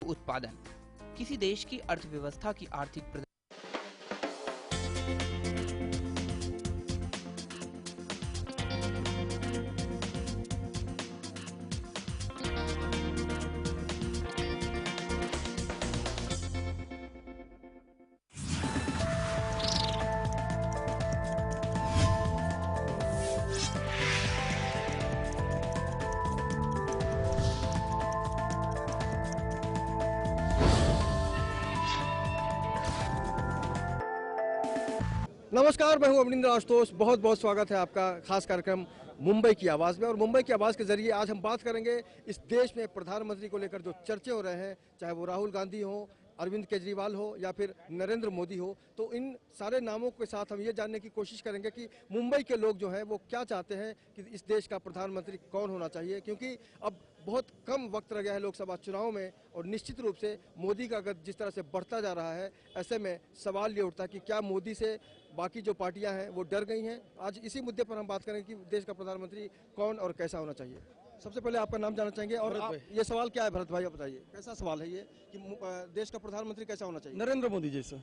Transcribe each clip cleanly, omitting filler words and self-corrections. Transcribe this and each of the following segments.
उत्पादन किसी देश की अर्थव्यवस्था की आर्थिक नमस्कार, मैं हूं अमरिंदर आशुतोष। बहुत बहुत स्वागत है आपका खास कार्यक्रम मुंबई की आवाज़ में। और मुंबई की आवाज़ के जरिए आज हम बात करेंगे इस देश में प्रधानमंत्री को लेकर जो चर्चे हो रहे हैं, चाहे वो राहुल गांधी हो, अरविंद केजरीवाल हो या फिर नरेंद्र मोदी हो। तो इन सारे नामों के साथ हम ये जानने की कोशिश करेंगे कि मुंबई के लोग जो हैं वो क्या चाहते हैं कि इस देश का प्रधानमंत्री कौन होना चाहिए, क्योंकि अब बहुत कम वक्त रह गया है लोकसभा चुनाव में। और निश्चित रूप से मोदी का कद जिस तरह से बढ़ता जा रहा है, ऐसे में सवाल ये उठता है कि क्या मोदी से बाकी जो पार्टियां हैं वो डर गई हैं। आज इसी मुद्दे पर हम बात करेंगे कि देश का प्रधानमंत्री कौन और कैसा होना चाहिए। सबसे पहले आपका नाम जानना चाहेंगे और ये सवाल क्या है भरत भाई, आप बताइए कैसा सवाल है ये कि देश का प्रधानमंत्री कैसा होना चाहिए। नरेंद्र मोदी जैसा,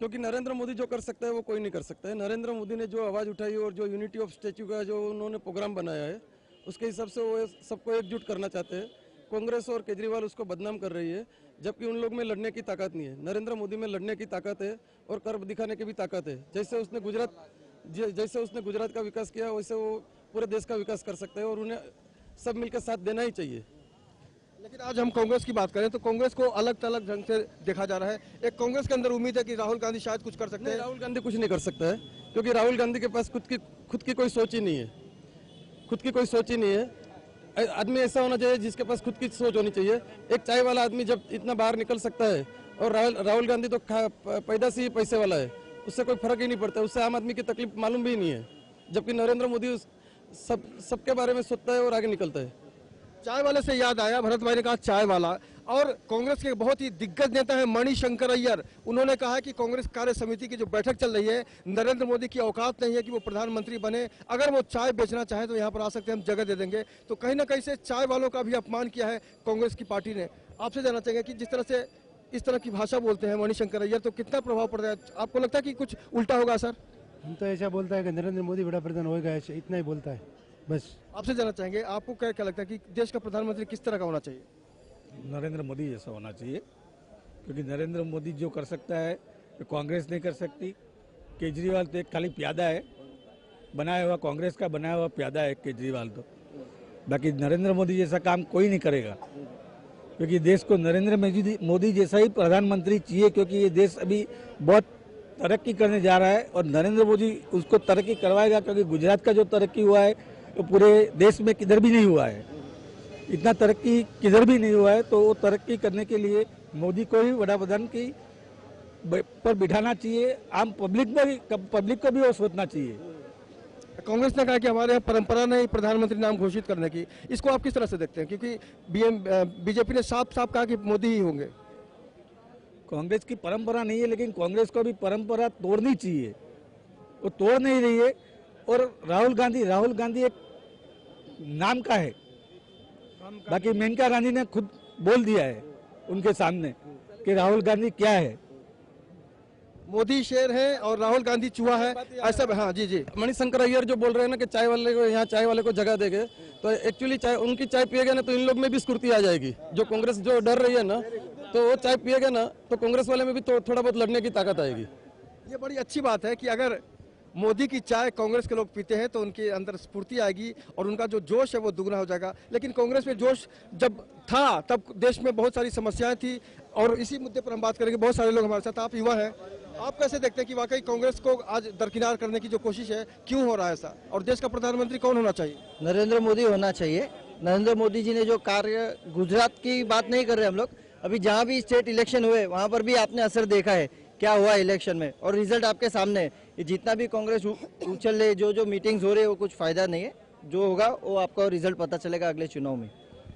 क्योंकि नरेंद्र मोदी जो कर सकता है वो कोई नहीं कर सकता है। नरेंद्र मोदी ने जो आवाज़ उठाई और जो यूनिटी ऑफ स्टैच्यू का जो उन्होंने प्रोग्राम बनाया है, उसके हिसाब से वो सबको एकजुट करना चाहते हैं। कांग्रेस और केजरीवाल उसको बदनाम कर रही है, जबकि उन लोग में लड़ने की ताकत नहीं है। नरेंद्र मोदी में लड़ने की ताकत है और कर दिखाने की भी ताकत है। जैसे उसने गुजरात का विकास किया, वैसे वो पूरे देश का विकास कर सकते हैं और उन्हें सब मिलकर साथ देना ही चाहिए। लेकिन आज हम कांग्रेस की बात करें तो कांग्रेस को अलग अलग ढंग से देखा जा रहा है। एक कांग्रेस के अंदर उम्मीद है कि राहुल गांधी शायद कुछ कर सकते हैं। राहुल गांधी कुछ नहीं कर सकता है, क्योंकि राहुल गांधी के पास खुद की कोई सोच ही नहीं है। खुद की कोई सोच ही नहीं है। आदमी ऐसा होना चाहिए जिसके पास खुद की सोच होनी चाहिए। एक चाय वाला आदमी जब इतना बाहर निकल सकता है, और राहुल गांधी तो पैदा से ही पैसे वाला है, उससे कोई फर्क ही नहीं पड़ता, उससे आम आदमी की तकलीफ मालूम भी नहीं है। जबकि नरेंद्र मोदी सबके बारे में सोचता है और आगे निकलता है। चाय वाले से याद आया, भरत भाई ने कहा चाय वाला, और कांग्रेस के बहुत ही दिग्गज नेता है मणिशंकर अय्यर। उन्होंने कहा है कि कांग्रेस कार्य समिति की जो बैठक चल रही है, नरेंद्र मोदी की औकात नहीं है कि वो प्रधानमंत्री बने। अगर वो चाय बेचना चाहे तो यहाँ पर आ सकते हैं, हम जगह दे देंगे। तो कहीं ना कहीं से चाय वालों का भी अपमान किया है कांग्रेस की पार्टी ने। आपसे जानना चाहेंगे कि जिस तरह से इस तरह की भाषा बोलते हैं मणिशंकर अय्यर, तो कितना प्रभाव पड़ रहा है? आपको लगता है कि कुछ उल्टा होगा सर? हम तो ऐसा बोलता है कि नरेंद्र मोदी बड़ा प्रधान होगा, इतना ही बोलता है बस। आपसे जानना चाहेंगे, आपको क्या क्या लगता है कि देश का प्रधानमंत्री किस तरह का होना चाहिए? नरेंद्र मोदी जैसा होना चाहिए, क्योंकि नरेंद्र मोदी जो कर सकता है तो कांग्रेस नहीं कर सकती। केजरीवाल तो एक खाली प्यादा है, बनाया हुआ कांग्रेस का बनाया हुआ प्यादा है केजरीवाल तो। बाकी नरेंद्र मोदी जैसा काम कोई नहीं करेगा, क्योंकि देश को नरेंद्र मोदी जैसा ही प्रधानमंत्री चाहिए, क्योंकि ये देश अभी बहुत तरक्की करने जा रहा है और नरेंद्र मोदी उसको तरक्की करवाएगा। क्योंकि गुजरात का जो तरक्की हुआ है तो पूरे देश में किधर भी नहीं हुआ है, इतना तरक्की किधर भी नहीं हुआ है। तो वो तरक्की करने के लिए मोदी को ही वडाप्रधान की पर बिठाना चाहिए। आम पब्लिक को भी वो सोचना चाहिए। कांग्रेस ने कहा कि हमारे यहाँ परंपरा नहीं प्रधानमंत्री नाम घोषित करने की, इसको आप किस तरह से देखते हैं? क्योंकि बीजेपी ने साफ साफ कहा कि मोदी ही होंगे। कांग्रेस की परंपरा नहीं है, लेकिन कांग्रेस को भी परंपरा तोड़नी चाहिए, वो तोड़ नहीं रही है। और राहुल गांधी एक नाम का है, बाकी मेनका गांधी ने खुद बोल दिया है उनके सामने कि राहुल गांधी क्या है। मोदी शेर है और राहुल गांधी चूहा है, ऐसा? हाँ जी जी। मणिशंकर अय्यर जो बोल रहे हैं ना कि चाय वाले को जगह देंगे, तो एक्चुअली उनकी चाय पिएगा ना तो इन लोग में भी स्फूर्ति आ जाएगी। जो कांग्रेस जो डर रही है ना, तो वो चाय पिएगा ना तो कांग्रेस वाले में भी थोड़ा बहुत लड़ने की ताकत आएगी। ये बड़ी अच्छी बात है कि अगर मोदी की चाय कांग्रेस के लोग पीते हैं तो उनके अंदर स्फूर्ति आएगी और उनका जो जोश है वो दुगना हो जाएगा। लेकिन कांग्रेस में जोश जब था तब देश में बहुत सारी समस्याएं थी, और इसी मुद्दे पर हम बात करेंगे। बहुत सारे लोग हमारे साथ, आप युवा हैं, आप कैसे देखते हैं कि वाकई कांग्रेस को आज दरकिनार करने की जो कोशिश है, क्यों हो रहा है ऐसा? और देश का प्रधानमंत्री कौन होना चाहिए? नरेंद्र मोदी होना चाहिए। नरेंद्र मोदी जी ने जो कार्य, गुजरात की बात नहीं कर रहे हम लोग, अभी जहाँ भी स्टेट इलेक्शन हुए वहाँ पर भी आपने असर देखा है क्या हुआ इलेक्शन में, और रिजल्ट आपके सामने है। ये जितना भी कांग्रेस उछल ले, जो मीटिंग्स हो रही है, वो कुछ फायदा नहीं है। जो होगा वो आपको रिजल्ट पता चलेगा अगले चुनाव में।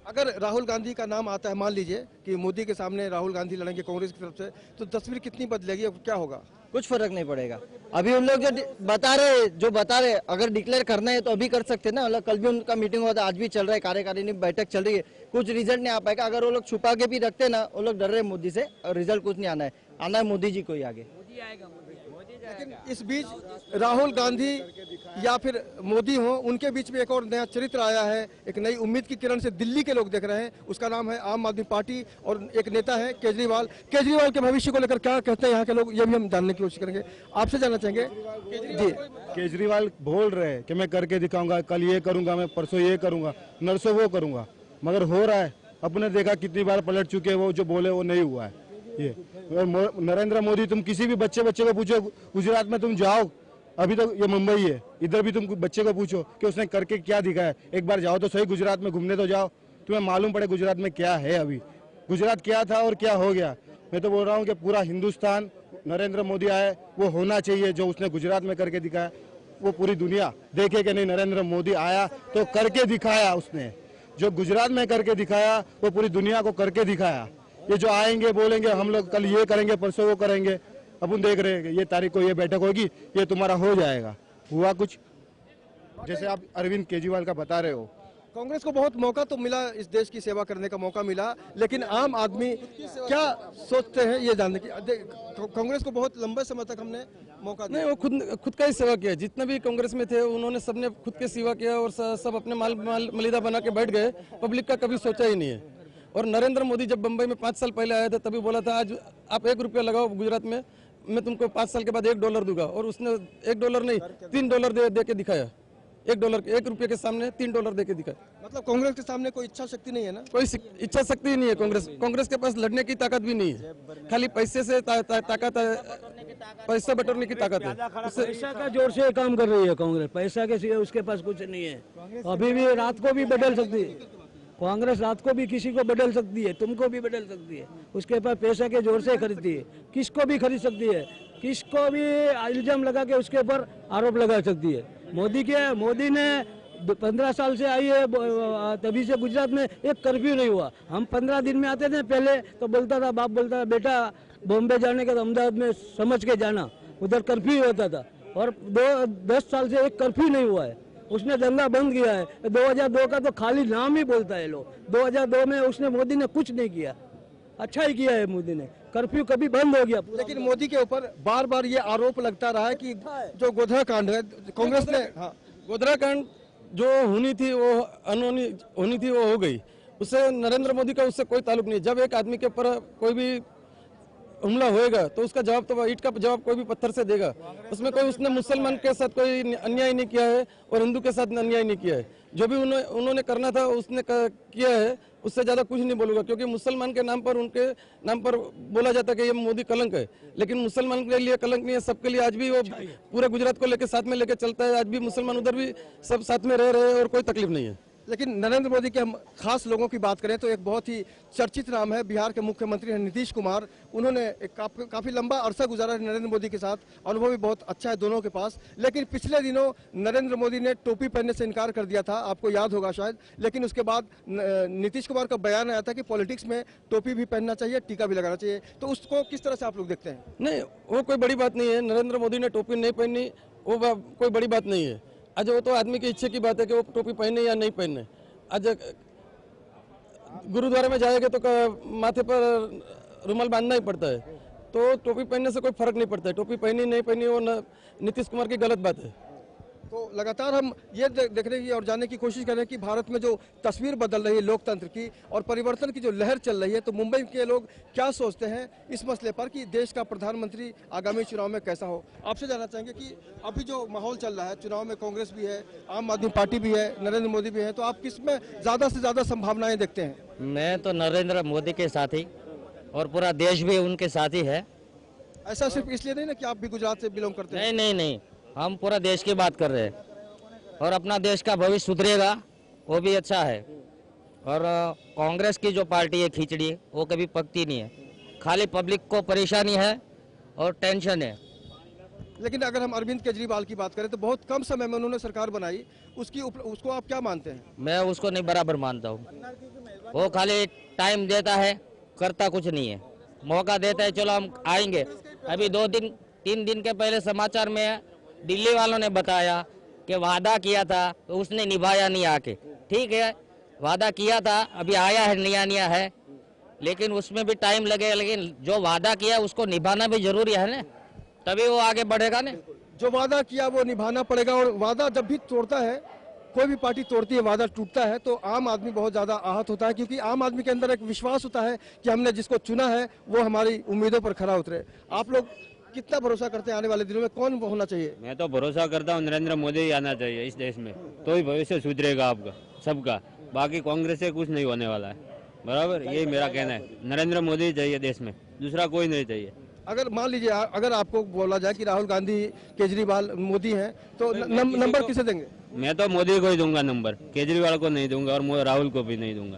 अगर राहुल गांधी का नाम आता है, मान लीजिए कि मोदी के सामने राहुल गांधी लड़ेंगे कांग्रेस की तरफ से, तो तस्वीर कितनी बदलेगी और क्या होगा? कुछ फर्क नहीं पड़ेगा। अभी उन लोग जो बता रहे अगर डिक्लेयर करना है तो अभी कर सकते हैं ना। मतलब कल भी उनका मीटिंग हुआ था, आज भी चल रहा है, कार्यकारिणी बैठक चल रही है, कुछ रिजल्ट नहीं आ पाएगा। अगर वो लोग छुपा के भी रखते ना, वो लोग डर रहे मोदी से, और रिजल्ट कुछ नहीं आना है मोदी जी को ही आगे। लेकिन इस बीच राहुल गांधी या फिर मोदी हो, उनके बीच में एक और नया चरित्र आया है, एक नई उम्मीद की किरण से दिल्ली के लोग देख रहे हैं। उसका नाम है आम आदमी पार्टी और एक नेता है केजरीवाल। केजरीवाल के भविष्य को लेकर क्या कहते हैं यहाँ के लोग, ये भी हम जानने की कोशिश करेंगे। आपसे जानना चाहेंगे जी। केजरीवाल बोल रहे हैं कि मैं करके दिखाऊंगा, कल ये करूंगा, मैं परसों ये करूंगा, नरसों वो करूंगा, मगर हो रहा है। अपने देखा कितनी बार पलट चुके हैं, वो जो बोले वो नहीं हुआ है। ये नरेंद्र मोदी, तुम किसी भी बच्चे को पूछो, गुजरात में तुम जाओ, अभी तो ये मुंबई है, इधर भी तुम बच्चे को पूछो कि उसने करके क्या दिखाया। एक बार जाओ तो सही, गुजरात में घूमने तो जाओ, तुम्हें मालूम पड़े गुजरात में क्या है। अभी गुजरात क्या था और क्या हो गया। मैं तो बोल रहा हूँ कि पूरा हिंदुस्तान नरेंद्र मोदी आए, वो होना चाहिए। जो उसने गुजरात में करके दिखाया वो पूरी दुनिया देखे कि नहीं, नरेंद्र मोदी आया तो करके दिखाया। उसने जो गुजरात में करके दिखाया वो पूरी दुनिया को करके दिखाया। ये जो आएंगे बोलेंगे हम लोग कल ये करेंगे, परसों वो करेंगे, अपन देख रहे हैं कि ये तारीख को ये बैठक होगी, ये तुम्हारा हो जाएगा। हुआ कुछ? जैसे आप अरविंद केजरीवाल का बता रहे हो, कांग्रेस को बहुत मौका तो मिला, इस देश की सेवा करने का मौका मिला, लेकिन आम आदमी क्या सोचते हैं ये जानने की। कांग्रेस को बहुत लंबे समय तक हमने मौका दिया। नहीं, वो खुद का ही सेवा किया। जितने भी कांग्रेस में थे उन्होंने सबने खुद की सेवा किया और सब अपने मलिदा बना के बैठ गए। पब्लिक का कभी सोचा ही नहीं है। और नरेंद्र मोदी जब बंबई में 5 साल पहले आया था तभी बोला था आज आप 1 रुपया लगाओ गुजरात में, मैं तुमको 5 साल के बाद $1 दूंगा। और उसने $1 नहीं $3 दे के दिखाया। $1 रुपये के सामने $3 दे के दिखाया। मतलब कांग्रेस के सामने कोई इच्छा शक्ति नहीं है ना? कोई इच्छा शक्ति ही नहीं है। कांग्रेस के पास लड़ने की ताकत भी नहीं है, खाली पैसे से ताकत है, पैसा बटोरने की ताकत है। पैसा का जोर से काम कर रही है कांग्रेस, पैसा के सिवा उसके पास कुछ नहीं है। अभी भी रात को भी बदल सकती है कांग्रेस, रात को भी किसी को बदल सकती है, तुमको भी बदल सकती है। उसके पास पैसा के जोर से खरीदती है, किसको भी खरीद सकती है, किसको भी इल्जाम लगा के उसके ऊपर आरोप लगा सकती है। मोदी ने 15 साल से आई है, तभी से गुजरात में एक कर्फ्यू नहीं हुआ। हम 15 दिन में आते थे पहले तो बोलता था, बाप बोलता था बेटा बॉम्बे जाने का तो अहमदाबाद में समझ के जाना, उधर कर्फ्यू होता था। और 10 साल से एक कर्फ्यू नहीं हुआ है। उसने दंगा बंद किया है। 2002 का तो खाली नाम ही बोलता है लोग। 2002 में उसने मोदी ने कुछ नहीं किया, अच्छा ही किया है मोदी ने। कर्फ्यू कभी बंद हो गया। लेकिन मोदी के ऊपर बार बार ये आरोप लगता रहा है कि जो गोधरा कांड है कांग्रेस ने, हाँ, गोधरा कांड जो होनी थी वो होनी थी वो हो गई। उससे नरेंद्र मोदी का उससे कोई ताल्लुक नहीं। जब एक आदमी के ऊपर कोई भी हमला होएगा तो उसका जवाब तो ईंट का जवाब कोई भी पत्थर से देगा। उसमें कोई उसने मुसलमान के साथ कोई अन्याय नहीं किया है और हिंदू के साथ अन्याय नहीं किया है। जो भी उन्होंने करना था उसने किया है, उससे ज्यादा कुछ नहीं बोलूंगा। क्योंकि मुसलमान के नाम पर उनके नाम पर बोला जाता है कि ये मोदी कलंक है, लेकिन मुसलमान के लिए कलंक नहीं है, सबके लिए। आज भी वो पूरे गुजरात को लेकर साथ में लेकर चलता है। आज भी मुसलमान उधर भी सब साथ में रह रहे हैं और कोई तकलीफ नहीं है। लेकिन नरेंद्र मोदी के हम खास लोगों की बात करें तो एक बहुत ही चर्चित नाम है, बिहार के मुख्यमंत्री हैं नीतीश कुमार। उन्होंने एक काफी लंबा अरसा गुजारा है नरेंद्र मोदी के साथ, अनुभव भी बहुत अच्छा है दोनों के पास। लेकिन पिछले दिनों नरेंद्र मोदी ने टोपी पहनने से इनकार कर दिया था, आपको याद होगा शायद। लेकिन उसके बाद नीतीश कुमार का बयान आया था कि पॉलिटिक्स में टोपी भी पहनना चाहिए, टीका भी लगाना चाहिए। तो उसको किस तरह से आप लोग देखते हैं? नहीं, वो कोई बड़ी बात नहीं है। नरेंद्र मोदी ने टोपी नहीं पहनी वो कोई बड़ी बात नहीं है। आज वो तो आदमी की इच्छा की बात है कि वो टोपी पहने या नहीं पहने। आज गुरुद्वारे में जाएंगे तो माथे पर रुमाल बांधना ही पड़ता है, तो टोपी पहनने से कोई फर्क नहीं पड़ता है। टोपी पहनी नहीं पहनी वो नीतीश कुमार की गलत बात है। तो लगातार हम ये देखने की और जानने की कोशिश कर रहे हैं कि भारत में जो तस्वीर बदल रही है लोकतंत्र की और परिवर्तन की जो लहर चल रही है, तो मुंबई के लोग क्या सोचते हैं इस मसले पर कि देश का प्रधानमंत्री आगामी चुनाव में कैसा हो। आपसे जानना चाहेंगे कि अभी जो माहौल चल रहा है चुनाव में, कांग्रेस भी है, आम आदमी पार्टी भी है, नरेंद्र मोदी भी है, तो आप किस में ज्यादा से ज्यादा संभावनाएं देखते हैं? मैं तो नरेंद्र मोदी के साथ ही और पूरा देश भी उनके साथ ही है। ऐसा सिर्फ इसलिए नहीं ना कि आप भी गुजरात से बिलोंग करते हैं? नहीं, हम पूरा देश की बात कर रहे हैं और अपना देश का भविष्य सुधरेगा वो भी अच्छा है। और कांग्रेस की जो पार्टी है खिचड़ी, वो कभी पकती नहीं है, खाली पब्लिक को परेशानी है और टेंशन है। लेकिन अगर हम अरविंद केजरीवाल की बात करें तो बहुत कम समय में उन्होंने सरकार बनाई, उसको आप क्या मानते हैं? मैं उसको नहीं बराबर मानता हूँ। वो खाली टाइम देता है, करता कुछ नहीं है। मौका देता है चलो हम आएंगे। अभी 2-3 दिन के पहले समाचार में दिल्ली वालों ने बताया कि वादा किया था तो उसने निभाया नहीं आके। ठीक है, वादा किया था, अभी आया है, नया है, लेकिन उसमें भी टाइम लगेगा। लेकिन जो वादा किया उसको निभाना भी जरूरी है ना, तभी वो आगे बढ़ेगा ना। जो वादा किया वो निभाना पड़ेगा, और वादा जब भी तोड़ता है, कोई भी पार्टी तोड़ती है, वादा टूटता है, तो आम आदमी बहुत ज्यादा आहत होता है, क्योंकि आम आदमी के अंदर एक विश्वास होता है कि हमने जिसको चुना है वो हमारी उम्मीदों पर खरा उतरे। आप लोग कितना भरोसा करते हैं आने वाले दिनों में कौन होना चाहिए? मैं तो भरोसा करता हूँ नरेंद्र मोदी ही आना चाहिए इस देश में, तो ही भविष्य सुधरेगा आपका सबका। बाकी कांग्रेस से कुछ नहीं होने वाला है, बराबर, यही मेरा कहना है। नरेंद्र मोदी चाहिए देश में, दूसरा कोई नहीं चाहिए। अगर मान लीजिए अगर आपको बोला जाए कि राहुल गांधी, केजरीवाल, मोदी हैं, तो नंबर किसे देंगे? मैं तो मोदी को ही दूंगा नंबर, केजरीवाल को नहीं दूंगा और राहुल को भी नहीं दूंगा।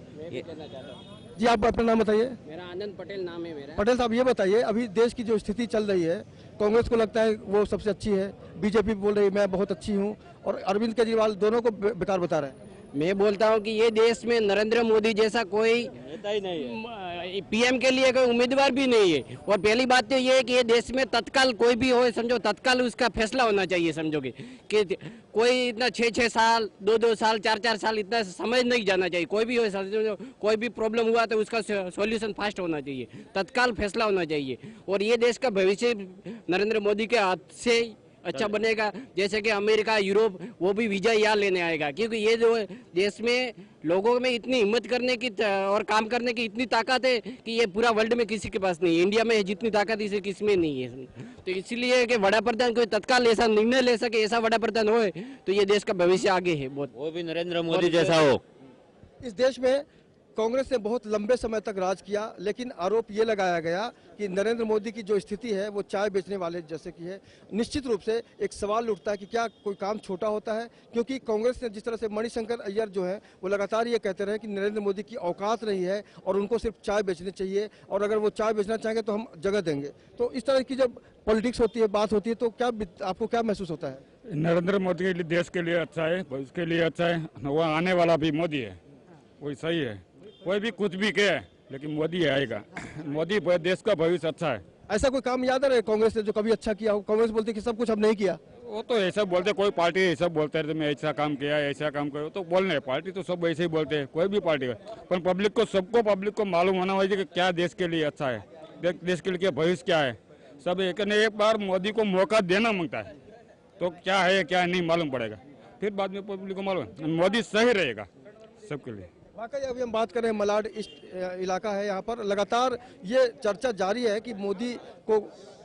जी आप अपना नाम बताइए। मेरा आनंद पटेल नाम है मेरा। पटेल साहब ये बताइए, अभी देश की जो स्थिति चल रही है, कांग्रेस को लगता है वो सबसे अच्छी है, बीजेपी बोल रही है मैं बहुत अच्छी हूँ, और अरविंद केजरीवाल दोनों को बेकार बता रहे हैं। मैं बोलता हूँ कि ये देश में नरेंद्र मोदी जैसा कोई पीएम के लिए कोई उम्मीदवार भी नहीं है। और पहली बात तो ये है कि ये देश में तत्काल कोई भी हो, समझो तत्काल उसका फैसला होना चाहिए। समझोगे कि कोई इतना 6-6 साल, 2-2 साल, 4-4 साल इतना समय नहीं जाना चाहिए। कोई भी हो, समझो कोई भी प्रॉब्लम हुआ तो उसका सॉल्यूशन फास्ट होना चाहिए, तत्काल फैसला होना चाहिए। और ये देश का भविष्य नरेंद्र मोदी के हाथ से अच्छा बनेगा। जैसे कि अमेरिका, यूरोप, वो भी वीजा यहाँ लेने आएगा, क्योंकि ये जो देश में लोगों में इतनी हिम्मत करने की और काम करने की इतनी ताकत है कि ये पूरा वर्ल्ड में किसी के पास नहीं है। इंडिया में जितनी ताकत इसे किसी में नहीं है। तो इसलिए कि बड़ा प्रधान कोई तत्काल ऐसा निर्णय ले सके, ऐसा बड़ा प्रधान हो तो ये देश का भविष्य आगे है बहुत। वो भी नरेंद्र मोदी जैसा हो। इस देश में कांग्रेस ने बहुत लंबे समय तक राज किया, लेकिन आरोप ये लगाया गया कि नरेंद्र मोदी की जो स्थिति है वो चाय बेचने वाले जैसे की है। निश्चित रूप से एक सवाल उठता है कि क्या कोई काम छोटा होता है, क्योंकि कांग्रेस ने जिस तरह से मणिशंकर अय्यर जो है वो लगातार ये कहते रहे कि नरेंद्र मोदी की औकात नहीं है और उनको सिर्फ चाय बेचनी चाहिए, और अगर वो चाय बेचना चाहेंगे तो हम जगह देंगे। तो इस तरह की जब पॉलिटिक्स होती है, बात होती है, तो क्या आपको क्या महसूस होता है? नरेंद्र मोदी के लिए देश के लिए अच्छा है, भविष्य के लिए अच्छा है। वो आने वाला भी मोदी है, वही सही है। कोई भी कुछ भी कहे, लेकिन मोदी आएगा। मोदी देश का भविष्य अच्छा है। ऐसा कोई काम याद है कांग्रेस ने जो कभी अच्छा किया हो? कांग्रेस बोलती कि सब कुछ अब नहीं किया। वो तो ऐसा बोलते, कोई पार्टी ऐसा बोलते रहते मैं ऐसा काम किया, ऐसा काम करो, तो बोलने पार्टी तो सब ऐसे ही बोलते हैं, कोई भी पार्टी का। पर पब्लिक को मालूम होना चाहिए कि क्या देश के लिए अच्छा है, देश के लिए भविष्य क्या है। सब एक बार मोदी को मौका देना मांगता है, तो क्या है क्या नहीं मालूम पड़ेगा, फिर बाद में पब्लिक को मालूम। मोदी सही रहेगा सबके लिए। वाकई अभी हम बात करें, मलाड इलाका है, यहाँ पर लगातार ये चर्चा जारी है कि मोदी को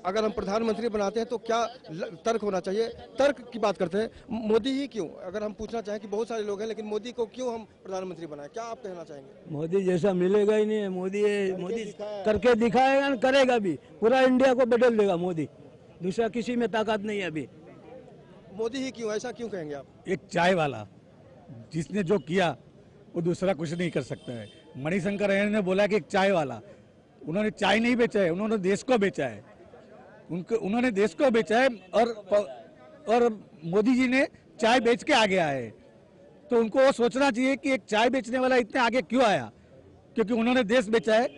अगर हम प्रधानमंत्री बनाते हैं तो क्या तर्क होना चाहिए। तर्क की बात करते हैं, मोदी ही क्यों? अगर हम पूछना चाहें कि बहुत सारे लोग हैं, लेकिन मोदी को क्यों हम प्रधानमंत्री बनाएं, क्या आप कहना चाहेंगे? मोदी जैसा मिलेगा ही नहीं है। मोदी करके दिखाएगा, करेगा भी, पूरा इंडिया को बदल देगा मोदी। दूसरा किसी में ताकत नहीं है अभी। मोदी ही क्यों, ऐसा क्यों कहेंगे आप? एक चाय वाला जिसने जो किया वो दूसरा कुछ नहीं कर सकता है। मणिशंकर अय्यर ने बोला कि एक चाय वाला, उन्होंने चाय नहीं बेचा है, उन्होंने देश को बेचा है। उन्होंने देश को बेचा है, और मोदी जी ने चाय बेच के आगे आए। तो उनको वो सोचना चाहिए कि एक चाय बेचने वाला इतने आगे क्यों आया, क्योंकि उन्होंने देश बेचा है,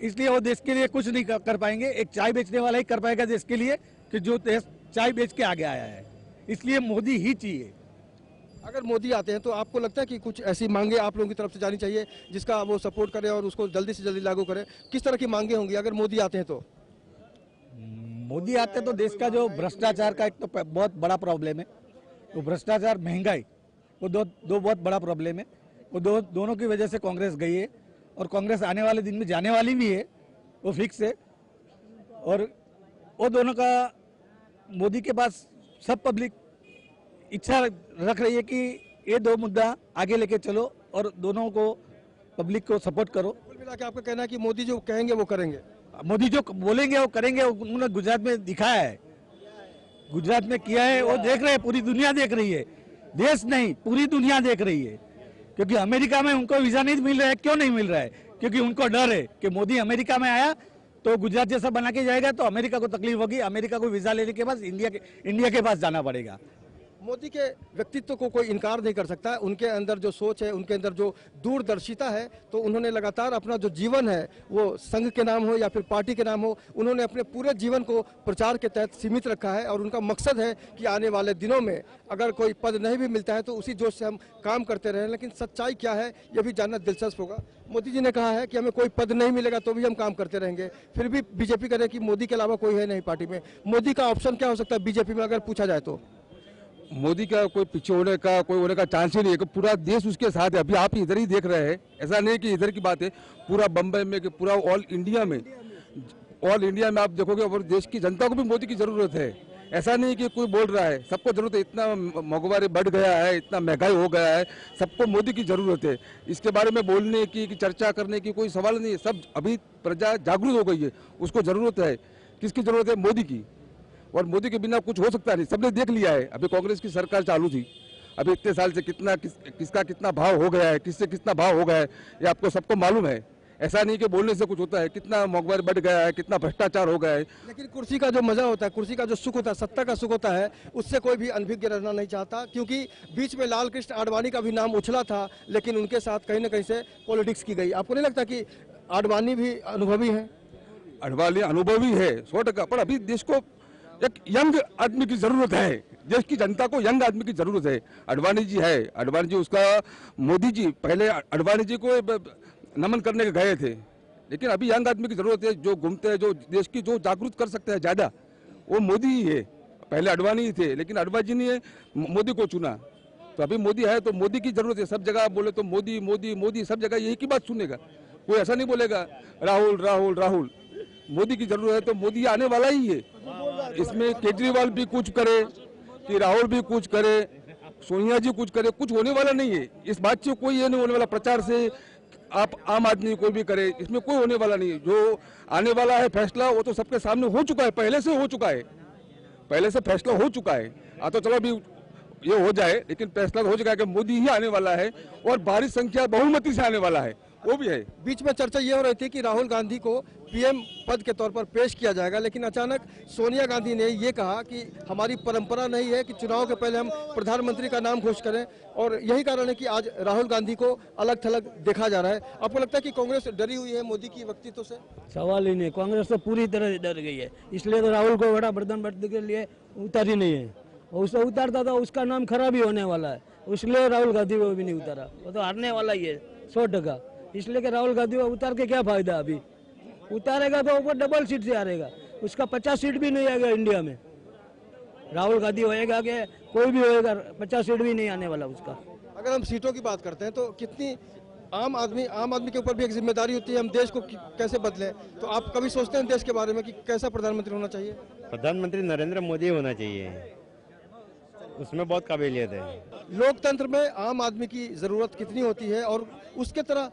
इसलिए वो देश के लिए कुछ नहीं कर पाएंगे। एक चाय बेचने वाला ही कर पाएगा देश के लिए, कि जो देश चाय बेच के आगे आया है। इसलिए मोदी ही चाहिए। अगर मोदी आते हैं तो आपको लगता है कि कुछ ऐसी मांगे आप लोगों की तरफ से जानी चाहिए जिसका वो सपोर्ट करें और उसको जल्दी से जल्दी लागू करें? किस तरह की मांगे होंगी अगर मोदी आते हैं तो? मोदी आते तो देश का जो भ्रष्टाचार का एक तो बहुत बड़ा प्रॉब्लम है, तो भ्रष्टाचार, महंगाई, वो दो बहुत बड़ा प्रॉब्लम है। वो दोनों की वजह से कांग्रेस गई है, और कांग्रेस आने वाले दिन में जाने वाली भी है, वो फिक्स है। और वो दोनों का मोदी के पास सब पब्लिक इच्छा रख रही है कि ये दो मुद्दा आगे लेके चलो और दोनों को पब्लिक को सपोर्ट करो। कुल मिला के आपका कहना है कि मोदी जो कहेंगे वो करेंगे? मोदी जो बोलेंगे वो करेंगे। उन्होंने गुजरात में दिखाया है, गुजरात में किया है, वो देख रहे हैं, पूरी दुनिया देख रही है, देश नहीं पूरी दुनिया देख रही है। क्योंकि अमेरिका में उनको वीजा नहीं मिल रहा है। क्यों नहीं मिल रहा है? क्योंकि उनको डर है कि मोदी अमेरिका में आया तो गुजरात जैसा बना के जाएगा तो अमेरिका को तकलीफ होगी, अमेरिका को वीजा लेने के बाद इंडिया के पास जाना पड़ेगा। मोदी के व्यक्तित्व को कोई इनकार नहीं कर सकता है। उनके अंदर जो सोच है, उनके अंदर जो दूरदर्शिता है, तो उन्होंने लगातार अपना जो जीवन है वो संघ के नाम हो या फिर पार्टी के नाम हो, उन्होंने अपने पूरे जीवन को प्रचार के तहत सीमित रखा है। और उनका मकसद है कि आने वाले दिनों में अगर कोई पद नहीं भी मिलता है तो उसी जोश से हम काम करते रहें। लेकिन सच्चाई क्या है ये भी जानना दिलचस्प होगा। मोदी जी ने कहा है कि हमें कोई पद नहीं मिलेगा तो भी हम काम करते रहेंगे, फिर भी बीजेपी करे कि मोदी के अलावा कोई है नहीं पार्टी में। मोदी का ऑप्शन क्या हो सकता है बीजेपी में अगर पूछा जाए तो? मोदी का कोई पीछे होने का कोई होने का चांस ही नहीं है, पूरा देश उसके साथ है। अभी आप इधर ही देख रहे हैं, ऐसा नहीं कि इधर की बात है, पूरा बम्बई में कि पूरा ऑल इंडिया में आप देखोगे और देश की जनता को भी मोदी की जरूरत है। ऐसा नहीं कि कोई बोल रहा है, सबको जरूरत है। इतना महंगाई बढ़ गया है, इतना महंगाई हो गया है, सबको मोदी की जरूरत है। इसके बारे में बोलने की चर्चा करने की कोई सवाल नहीं है। सब अभी प्रजा जागरूक हो गई है, उसको जरूरत है। किसकी जरूरत है? मोदी की। और मोदी के बिना कुछ हो सकता नहीं, सबने देख लिया है। अभी कांग्रेस की सरकार चालू थी, अभी इतने साल से किसका कितना भाव हो गया है, किससे कितना भाव हो गया है, ये आपको सबको मालूम है। ऐसा नहीं कि बोलने से कुछ होता है। कितना महंगाई बढ़ गया है, कितना भ्रष्टाचार हो गया है। लेकिन कुर्सी का जो मजा होता है, कुर्सी का जो सुख होता है, सत्ता का सुख होता है, उससे कोई भी अनभिज्ञ रहना नहीं चाहता। क्योंकि बीच में लाल कृष्ण आडवाणी का भी नाम उछला था, लेकिन उनके साथ कहीं ना कहीं से पॉलिटिक्स की गई। आपको नहीं लगता कि आडवाणी भी अनुभवी है? आडवाणी अनुभवी है 100%, पर अभी देश को एक यंग आदमी की जरूरत है। देश की जनता को यंग आदमी की जरूरत है। आडवाणी जी है, आडवाणी जी उसका मोदी जी पहले आडवाणी जी को नमन करने के गए थे, लेकिन अभी यंग आदमी की जरूरत है, जो घूमते हैं, जो देश की जो जागरूक कर सकते हैं ज्यादा, वो मोदी ही है। पहले आडवाणी ही थे, लेकिन आडवाणी जी ने मोदी को चुना, तो अभी मोदी है तो मोदी की जरूरत है। सब जगह बोले तो मोदी मोदी मोदी, सब जगह यही की बात सुनेगा, कोई ऐसा नहीं बोलेगा राहुल राहुल राहुल। मोदी की जरूरत है तो मोदी आने वाला ही है। इसमें केजरीवाल भी कुछ करे कि राहुल भी कुछ करे, सोनिया जी कुछ करे, कुछ होने वाला नहीं है। इस बात से कोई ये नहीं होने वाला, प्रचार से आप आम आदमी कोई भी करे, इसमें कोई होने वाला नहीं है। जो आने वाला है फैसला वो तो सबके सामने हो चुका है, पहले से हो चुका है, पहले से फैसला हो चुका है। तो चलो अभी ये हो जाए, लेकिन फैसला हो चुका है कि मोदी ही आने वाला है और भारी संख्या बहुमती से आने वाला है, वो भी है। बीच में चर्चा ये हो रही थी कि राहुल गांधी को पीएम पद के तौर पर पेश किया जाएगा, लेकिन अचानक सोनिया गांधी ने ये कहा कि हमारी परंपरा नहीं है कि चुनाव के पहले हम प्रधानमंत्री का नाम घोषित करें, और यही कारण है कि आज राहुल गांधी को अलग थलग देखा जा रहा है। आपको लगता है कि कांग्रेस डरी हुई है मोदी की व्यक्तित्व से? सवाल ही नहीं, कांग्रेस तो पूरी तरह डर गई है, इसलिए तो राहुल को बड़ा प्रधानमंत्री के लिए उतारी नहीं है। और उसे उतारता था उसका नाम खराब ही होने वाला है, इसलिए राहुल गांधी को भी नहीं उतारा। वो तो हारने वाला ही है 100%, इसलिए कि राहुल गांधी को उतार के क्या फायदा? अभी उतारेगा तो ऊपर डबल सीट से हारेगा, उसका 50 सीट भी नहीं आएगा इंडिया में। राहुल गांधी होएगा कि कोई भी होएगा, 50 सीट भी नहीं आने वाला उसका। अगर हम सीटों की बात करते हैं तो कितनी आम आदमी के ऊपर भी एक जिम्मेदारी होती है, हम देश को कैसे बदलें। तो आप कभी सोचते हैं देश के बारे में कि कैसा प्रधानमंत्री होना चाहिए? प्रधानमंत्री नरेंद्र मोदी होना चाहिए, उसमें बहुत काबिलियत है। लोकतंत्र में आम आदमी की जरूरत कितनी होती है और उसके तरह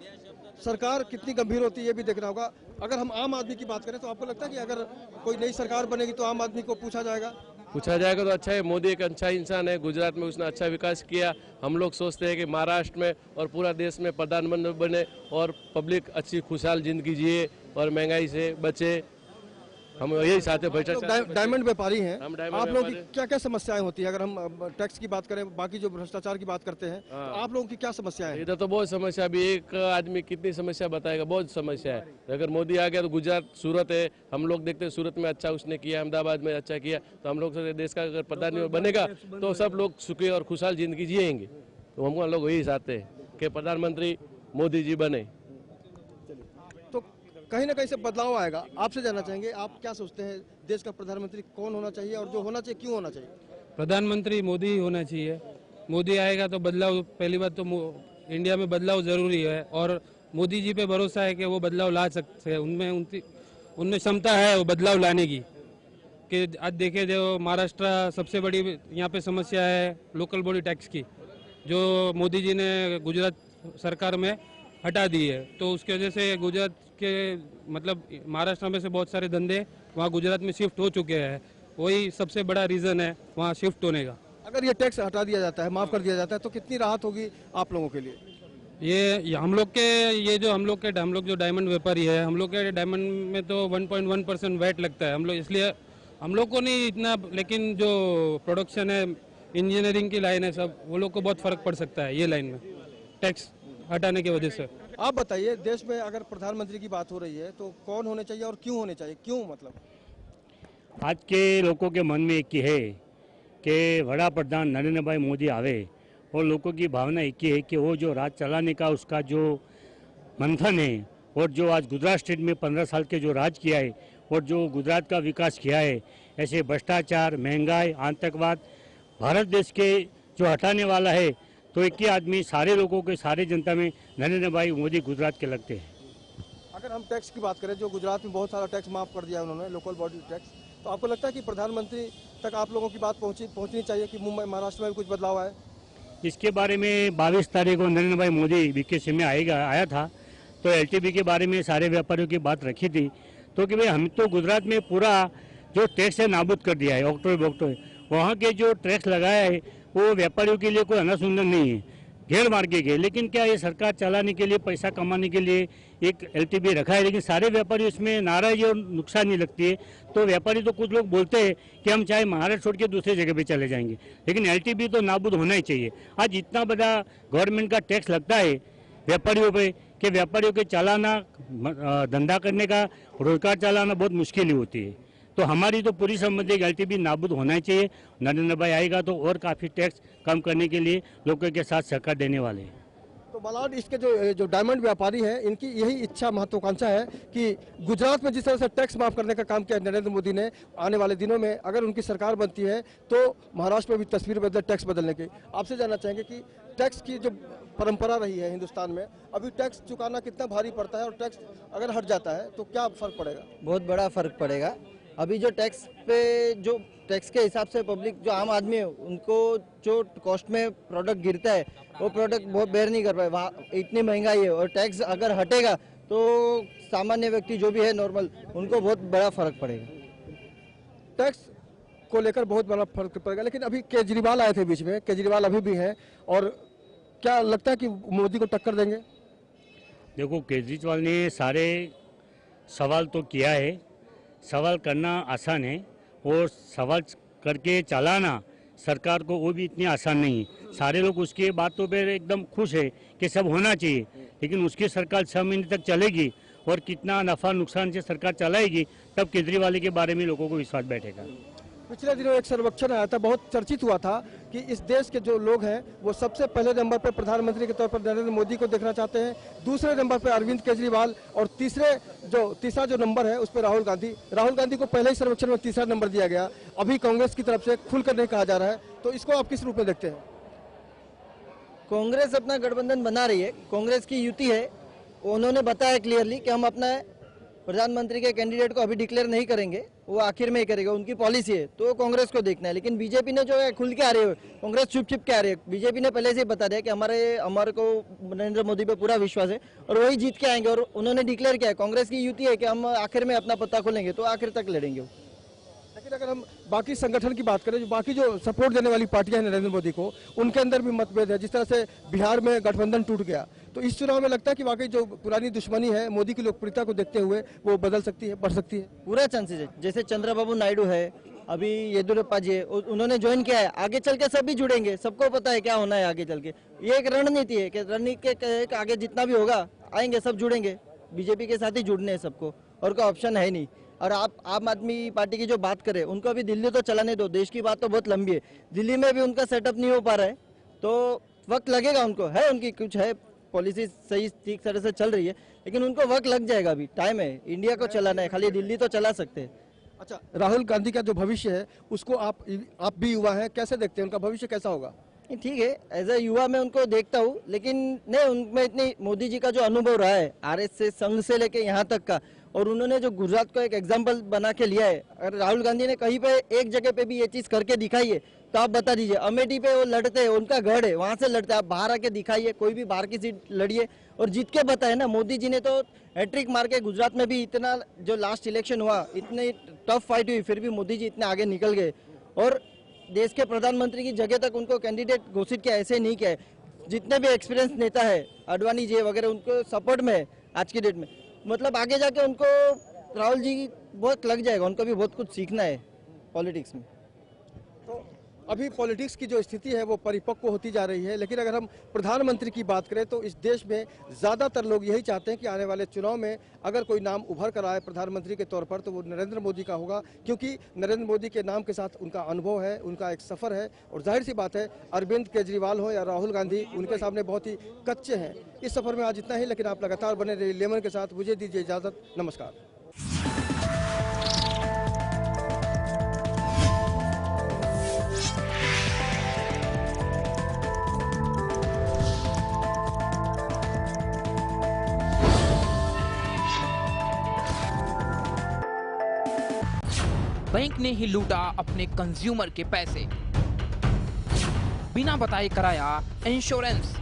सरकार कितनी गंभीर होती है ये भी देखना होगा। अगर हम आम आदमी की बात करें तो आपको लगता है कि अगर कोई नई सरकार बनेगी तो आम आदमी को पूछा जाएगा तो अच्छा है। मोदी एक अच्छा इंसान है, गुजरात में उसने अच्छा विकास किया। हम लोग सोचते हैं कि महाराष्ट्र में और पूरा देश में प्रधानमंत्री बने और पब्लिक अच्छी खुशहाल जिंदगी जिए और महंगाई से बचे। हम यही चाहते हैं। डायमंड व्यापारी हैं आप लोगों की क्या क्या समस्याएं होती है? अगर हम टैक्स की बात करें, बाकी जो भ्रष्टाचार की बात करते हैं, तो आप लोगों की क्या समस्याएं हैं? इधर तो बहुत समस्या, अभी एक आदमी कितनी समस्या बताएगा, बहुत समस्या है। अगर मोदी आ गया तो गुजरात सूरत है, हम लोग देखते हैं सूरत में अच्छा उसने किया, अहमदाबाद में अच्छा किया, तो हम लोग देश का अगर प्रधानमंत्री बनेगा तो सब लोग सुखी और खुशहाल जिंदगी जिएंगे। तो हम लोग यही चाहते हैं कि प्रधानमंत्री मोदी जी बने, कहीं ना कहीं से बदलाव आएगा। आपसे जानना चाहेंगे, आप क्या सोचते हैं देश का प्रधानमंत्री कौन होना चाहिए और जो होना चाहिए क्यों होना चाहिए? प्रधानमंत्री मोदी ही होना चाहिए। मोदी आएगा तो बदलाव, पहली बात तो इंडिया में बदलाव जरूरी है और मोदी जी पे भरोसा है कि वो बदलाव ला सकते हैं। उनमें क्षमता है वो बदलाव लाने की। कि आज देखे जो महाराष्ट्र सबसे बड़ी यहाँ पे समस्या है लोकल बॉडी टैक्स की, जो मोदी जी ने गुजरात सरकार में हटा दी है, तो उसकी वजह से गुजरात के मतलब महाराष्ट्र में से बहुत सारे धंधे वहाँ गुजरात में शिफ्ट हो चुके हैं। वही सबसे बड़ा रीज़न है वहाँ शिफ्ट होने का। अगर ये टैक्स हटा दिया जाता है, माफ़ कर दिया जाता है, तो कितनी राहत होगी आप लोगों के लिए? ये हम लोग जो डायमंड व्यापारी है, हम लोग के डायमंड में तो 1.1% वैट लगता है। हम लोग इसलिए हम लोग को नहीं इतना, लेकिन जो प्रोडक्शन है, इंजीनियरिंग की लाइन है, सब वो लोग को बहुत फर्क पड़ सकता है ये लाइन में टैक्स हटाने की वजह से। आप बताइए, देश में अगर प्रधानमंत्री की बात हो रही है तो कौन होने चाहिए और क्यों होने चाहिए? क्यों मतलब आज के लोगों के मन में एक ही है कि वड़ा प्रधान नरेंद्र भाई मोदी आवे, और लोगों की भावना एक ही है कि वो जो राज चलाने का उसका जो मंथन है, और जो आज गुजरात स्टेट में 15 साल के जो राज किया है और जो गुजरात का विकास किया है, ऐसे भ्रष्टाचार, महंगाई, आतंकवाद, भारत देश के जो हटाने वाला है, तो एक ही आदमी सारे लोगों के, सारे जनता में नरेंद्र भाई मोदी गुजरात के लगते हैं। अगर हम टैक्स की बात करें, जो गुजरात में बहुत सारा टैक्स माफ कर दिया है उन्होंने, लोकल बॉडी टैक्स, तो आपको लगता है कि प्रधानमंत्री तक आप लोगों की बात पहुंचनी चाहिए कि मुंबई, महाराष्ट्र में भी कुछ बदलाव आए? इसके बारे में 22 तारीख को नरेंद्र भाई मोदी बीकेसी में आया था, तो एलटीबी के बारे में सारे व्यापारियों की बात रखी थी, तो कि भाई हम तो गुजरात में पूरा जो टैक्स है नाबूद कर दिया है, अक्टूबर वहाँ के जो टैक्स लगाया है वो व्यापारियों के लिए कोई अनासुंदर नहीं है, गैर मार्गे के। लेकिन क्या ये सरकार चलाने के लिए, पैसा कमाने के लिए एक एलटीबी रखा है, लेकिन सारे व्यापारी उसमें नाराज और नुकसान नहीं लगती है। तो व्यापारी तो कुछ लोग बोलते हैं कि हम चाहे महाराष्ट्र छोड़ के दूसरे जगह पे चले जाएंगे, लेकिन एलटीबी तो नाबूद होना ही चाहिए। आज इतना बड़ा गवर्नमेंट का टैक्स लगता है व्यापारियों पे कि व्यापारियों के चलाना, धंधा करने का, रोजगार चलाना बहुत मुश्किल ही होती है। तो हमारी तो पूरी सहमति एलटीबी नाबूद होना ही चाहिए। नरेंद्र भाई आएगा तो और काफ़ी टैक्स कम करने के लिए लोगों के साथ सहकार देने वाले हैं। तो मलाड, इसके जो डायमंड व्यापारी हैं, इनकी यही इच्छा, महत्वाकांक्षा है कि गुजरात में जिस तरह से टैक्स माफ करने का काम किया नरेंद्र मोदी ने, आने वाले दिनों में अगर उनकी सरकार बनती है तो महाराष्ट्र में भी तस्वीर बदले, टैक्स बदलने की। आपसे जानना चाहेंगे कि टैक्स की जो परंपरा रही है हिंदुस्तान में, अभी टैक्स चुकाना कितना भारी पड़ता है, और टैक्स अगर हट जाता है तो क्या फर्क पड़ेगा? बहुत बड़ा फर्क पड़ेगा। अभी जो टैक्स पे, जो टैक्स के हिसाब से पब्लिक, जो आम आदमी है, उनको जो कॉस्ट में प्रोडक्ट गिरता है वो प्रोडक्ट बहुत बेयर नहीं कर पाए। वहाँ इतनी महंगाई है, और टैक्स अगर हटेगा तो सामान्य व्यक्ति जो भी है नॉर्मल, उनको बहुत बड़ा फर्क पड़ेगा। टैक्स को लेकर बहुत बड़ा फर्क पड़ेगा। लेकिन अभी केजरीवाल आए थे बीच में, केजरीवाल अभी भी हैं, और क्या लगता है कि मोदी को टक्कर देंगे? देखो, केजरीवाल ने सारे सवाल तो किया है, सवाल करना आसान है, और सवाल करके चलाना सरकार को वो भी इतनी आसान नहीं है। सारे लोग उसकी बातों पर एकदम खुश है कि सब होना चाहिए, लेकिन उसकी सरकार 6 महीने तक चलेगी और कितना नफा नुकसान से सरकार चलाएगी, तब केजरीवाल के बारे में लोगों को विश्वास बैठेगा। पिछले दिनों एक सर्वेक्षण आया था, बहुत चर्चित हुआ था कि इस देश के जो लोग हैं वो सबसे पहले नंबर पर प्रधानमंत्री के तौर पर नरेंद्र मोदी को देखना चाहते हैं, दूसरे नंबर पर अरविंद केजरीवाल, और तीसरा जो नंबर है उस पर राहुल गांधी को पहले ही सर्वेक्षण में तीसरा नंबर दिया गया। अभी कांग्रेस की तरफ से खुलकर नहीं कहा जा रहा है, तो इसको आप किस रूप में देखते हैं? कांग्रेस अपना गठबंधन बना रही है, कांग्रेस की युति है। उन्होंने बताया क्लियरली कि हम अपना प्रधानमंत्री के कैंडिडेट को अभी डिक्लेयर नहीं करेंगे, वो आखिर में ही करेगा, उनकी पॉलिसी है। तो कांग्रेस को देखना है। लेकिन बीजेपी ने जो है खुल के आ रही है, कांग्रेस चुप के आ रही है। बीजेपी ने पहले से ही बता दिया कि हमारे को नरेंद्र मोदी पे पूरा विश्वास है और वही जीत के आएंगे, और उन्होंने डिक्लेयर किया है, कांग्रेस की युति है कि हम आखिर में अपना पत्ता खोलेंगे, तो आखिर तक लड़ेंगे। लेकिन अगर हम बाकी संगठन की बात करें, जो बाकी जो सपोर्ट देने वाली पार्टियां हैं नरेंद्र मोदी को, उनके अंदर भी मतभेद है। जिस तरह से बिहार में गठबंधन टूट गया, तो इस चुनाव में लगता है कि वाकई जो पुरानी दुश्मनी है मोदी की लोकप्रियता को देखते हुए वो बदल सकती है, बढ़ सकती है। पूरा चांसेस है। जैसे चंद्रबाबू नायडू है, अभी येदियुरप्पा जी है, उन्होंने ज्वाइन किया है, आगे चल के सब भी जुड़ेंगे, सबको पता है क्या होना है आगे चल के। ये एक रणनीति है कि रणनीति के आगे जितना भी होगा आएंगे, सब जुड़ेंगे, बीजेपी के साथ ही जुड़ने हैं सबको, और कोई ऑप्शन है नहीं। और आप आम आदमी पार्टी की जो बात करें, उनको अभी दिल्ली तो चलाने दो, देश की बात तो बहुत लंबी है, दिल्ली में भी उनका सेटअप नहीं हो पा रहा है, तो वक्त लगेगा उनको। है उनकी कुछ है पॉलिसी सही ठीक तरह से चल रही है, लेकिन उनको वक्त लग जाएगा, अभी टाइम है, इंडिया को चलाना है, खाली दिल्ली तो चला सकते हैं। अच्छा, राहुल गांधी का जो भविष्य है उसको आप भी युवा हैं, कैसे देखते हैं, उनका भविष्य कैसा होगा? ठीक है, एज ए युवा मैं उनको देखता हूँ, लेकिन नहीं, उनमें इतनी मोदी जी का जो अनुभव रहा है आरएसएस संघ से लेके यहाँ तक का, और उन्होंने जो गुजरात को एक एग्जाम्पल बना के लिया है, अगर राहुल गांधी ने कहीं पे एक जगह पे भी ये चीज करके दिखाई है तो आप बता दीजिए। अमेठी पे वो लड़ते हैं, उनका गढ़ है, वहां से लड़ते हैं, आप बाहर आके दिखाइए, कोई भी बाहर की सीट लड़िए और जीत के बताए ना। मोदी जी ने तो हैट्रिक मार के गुजरात में भी, इतना जो लास्ट इलेक्शन हुआ, इतनी टफ फाइट हुई, फिर भी मोदी जी इतने आगे निकल गए और देश के प्रधानमंत्री की जगह तक उनको कैंडिडेट घोषित किया, ऐसे नहीं किया है। जितने भी एक्सपीरियंस नेता है आडवाणी जी वगैरह उनको सपोर्ट में है आज की डेट में, मतलब आगे जाके उनको राहुल जी बहुत लग जाएगा, उनको भी बहुत कुछ सीखना है पॉलिटिक्स में। तो अभी पॉलिटिक्स की जो स्थिति है वो परिपक्व होती जा रही है, लेकिन अगर हम प्रधानमंत्री की बात करें तो इस देश में ज़्यादातर लोग यही चाहते हैं कि आने वाले चुनाव में अगर कोई नाम उभर कर आए प्रधानमंत्री के तौर पर तो वो नरेंद्र मोदी का होगा, क्योंकि नरेंद्र मोदी के नाम के साथ उनका अनुभव है, उनका एक सफ़र है। और जाहिर सी बात है अरविंद केजरीवाल हो या राहुल गांधी, उनके सामने बहुत ही कच्चे हैं। इस सफ़र में आज इतना ही, लेकिन आप लगातार बने रहिए लेमन के साथ। मुझे दीजिए इजाज़त, नमस्कार। बैंक ने ही लूटा अपने कंज्यूमर के पैसे, बिना बताए कराया इंश्योरेंस।